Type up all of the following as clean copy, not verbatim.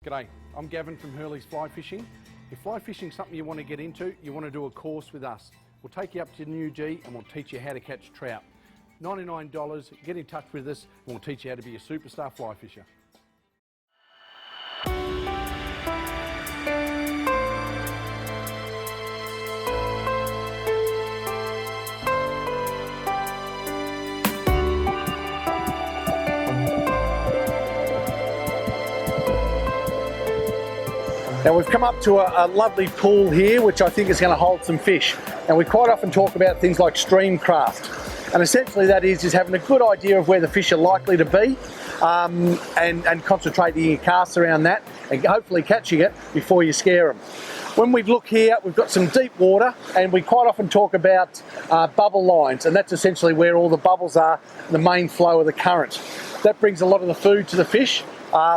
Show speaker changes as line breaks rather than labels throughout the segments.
G'day, I'm Gavin from Hurley's Fly Fishing. If fly fishing is something you want to get into, you want to do a course with us. We'll take you up to New G and we'll teach you how to catch trout. $99, get in touch with us and we'll teach you how to be a superstar fly fisher. Now we've come up to a lovely pool here which I think is going to hold some fish. And we quite often talk about things like stream craft. And essentially that is having a good idea of where the fish are likely to be and concentrating your casts around that and hopefully catching it before you scare them. When we look here, we've got some deep water and we quite often talk about bubble lines, and that's essentially where all the bubbles are, the main flow of the current. That brings a lot of the food to the fish.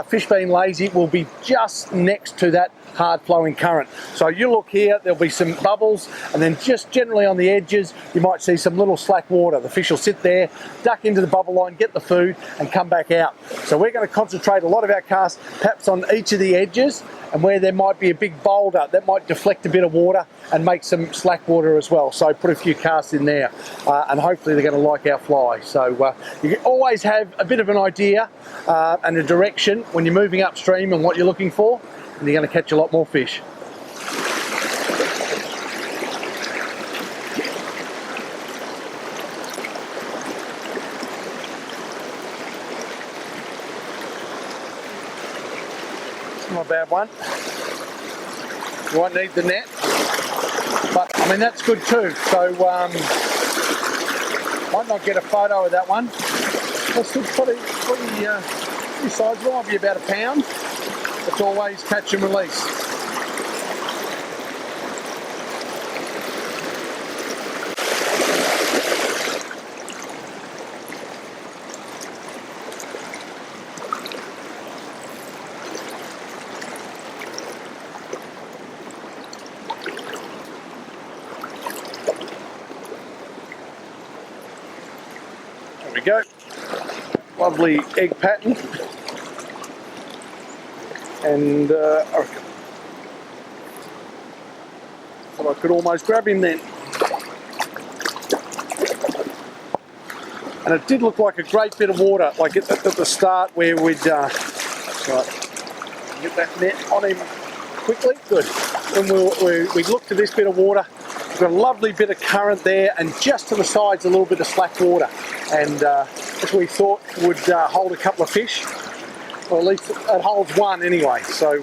Fish being lazy will be just next to that hard flowing current. So you look here, there'll be some bubbles, and then just generally on the edges you might see some little slack water. The fish will sit there, duck into the bubble line, get the food and come back out. So we're going to concentrate a lot of our casts perhaps on each of the edges, and where there might be a big boulder that might deflect a bit of water and make some slack water as well. So put a few casts in there and hopefully they're going to like our fly. So you can always have a bit of an idea and a direction when you're moving upstream and what you're looking for, and you're going to catch a lot more fish. It's not a bad one. You won't need the net, but I mean that's good too. So might not get a photo of that one. It's pretty sizable, might be about a pound. It's always catch and release. There we go. Lovely egg pattern. And I thought I could almost grab him then. And it did look like a great bit of water, like at the start where we'd get that net on him quickly. Good. When we looked at this bit of water, we've got a lovely bit of current there, and just to the sides a little bit of slack water. And as we thought would hold a couple of fish. Or at least it holds one anyway, so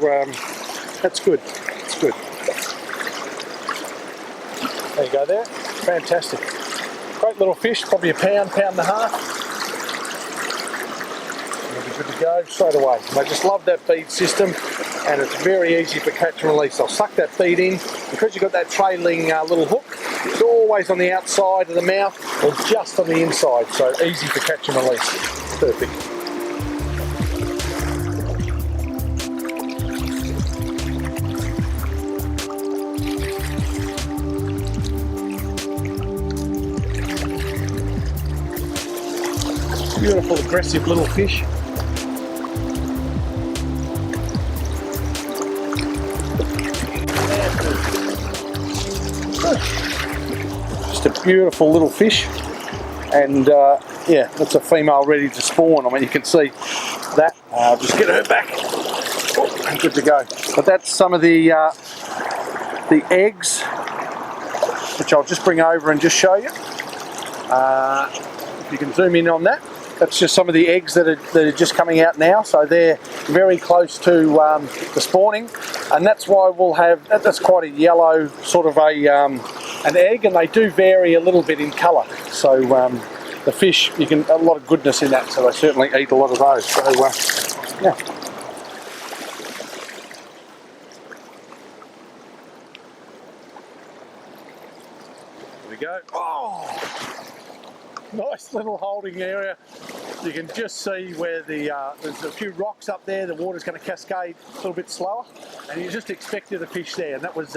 that's good. It's good. There you go there. Fantastic. Great little fish, probably a pound and a half. It'll be good to go straight away. And I just love that feed system, and it's very easy for catch and release. I'll suck that feed in. Because you've got that trailing little hook, it's always on the outside of the mouth or just on the inside, so easy for catch and release. Perfect. Beautiful, aggressive little fish. Just a beautiful little fish, and yeah, that's a female ready to spawn. I mean, you can see that. I'll just get her back. Oh, good to go. But that's some of the eggs, which I'll just bring over and just show you. If you can zoom in on that. That's just some of the eggs that are just coming out now, so they're very close to the spawning, and that's why we'll have that's quite a yellow sort of an egg, and they do vary a little bit in colour. So the fish, you can a lot of goodness in that, so they certainly eat a lot of those. So yeah. There we go. Oh! Nice little holding area. You can just see where there's a few rocks up there. The water's going to cascade a little bit slower, and you just expected a fish there, and that was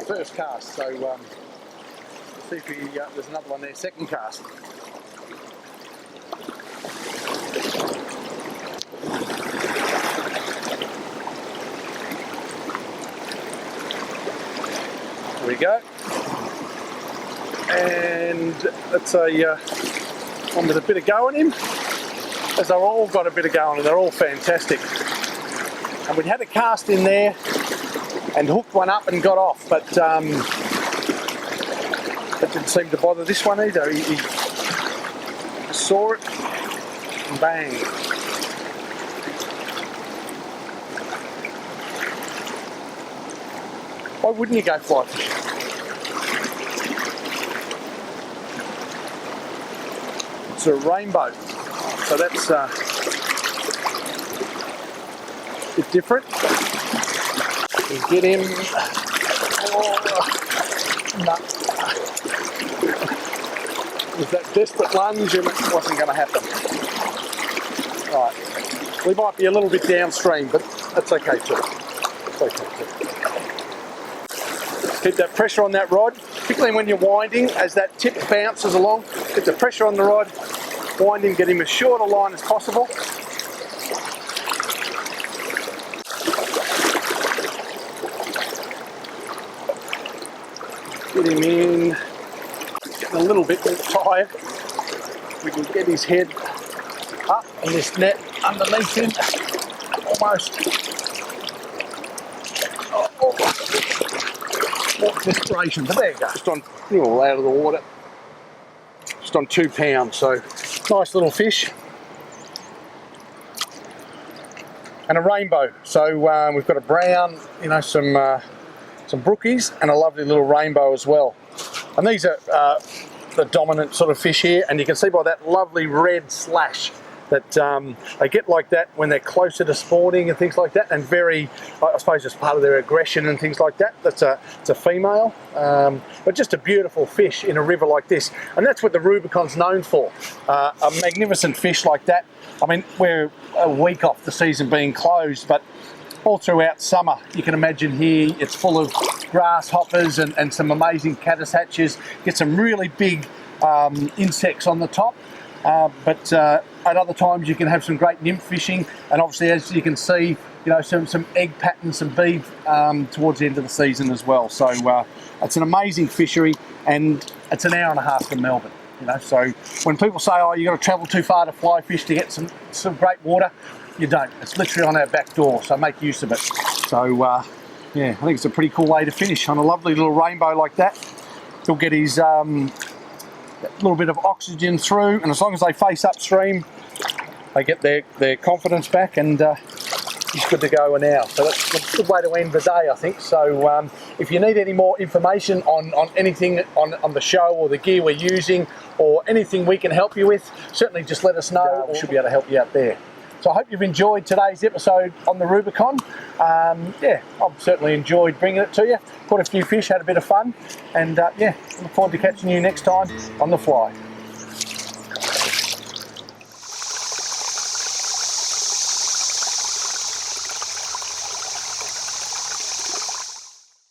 first cast. So see if there's another one there, second cast. There we go. And that's a one with a bit of go in him, as they've all got a bit of go on, and they're all fantastic. And we'd had a cast in there and hooked one up and got off, but that didn't seem to bother this one either. He saw it and bang. Why wouldn't you go fly fishing? It's a rainbow, so that's a bit different. We get him. Oh, no. With that desperate lunge, and it wasn't going to happen. Right, we might be a little bit downstream, but that's okay too. It's okay too. Keep that pressure on that rod, particularly when you're winding, as that tip bounces along. Keep the pressure on the rod, wind him, get him as short a line as possible. Get him in. Getting a little bit more tired. We can get his head up and this net underneath him. Almost. What desperation, but there you go. Just on, all out of the water. Just on 2 pounds, so nice little fish. And a rainbow. So we've got a brown, some brookies and a lovely little rainbow as well. And these are the dominant sort of fish here, and you can see by that lovely red slash that they get like that when they're closer to spawning and things like that, and very, I suppose it's part of their aggression and things like that. It's a female, but just a beautiful fish in a river like this, and that's what the Rubicon's known for. A magnificent fish like that. I mean, we're a week off the season being closed, but all throughout summer, you can imagine here, it's full of grasshoppers and some amazing caddis hatches. Get some really big insects on the top. But at other times you can have some great nymph fishing, and obviously, as you can see, some egg patterns, some bead towards the end of the season as well. So it's an amazing fishery, and it's an hour and a half from Melbourne. So when people say, "Oh, you got to travel too far to fly fish to get some great water," you don't. It's literally on our back door, so make use of it. So yeah, I think it's a pretty cool way to finish on a lovely little rainbow like that. He'll get his little bit of oxygen through, and as long as they face upstream, they get their confidence back, and he's good to go now. So that's a good way to end the day, I think. So if you need any more information on anything on the show, or the gear we're using, or anything we can help you with, certainly just let us know. We should be able to help you out there. So I hope you've enjoyed today's episode on the Rubicon. Yeah, I've certainly enjoyed bringing it to you. Caught a few fish, had a bit of fun, and yeah, look forward to catching you next time on The Fly.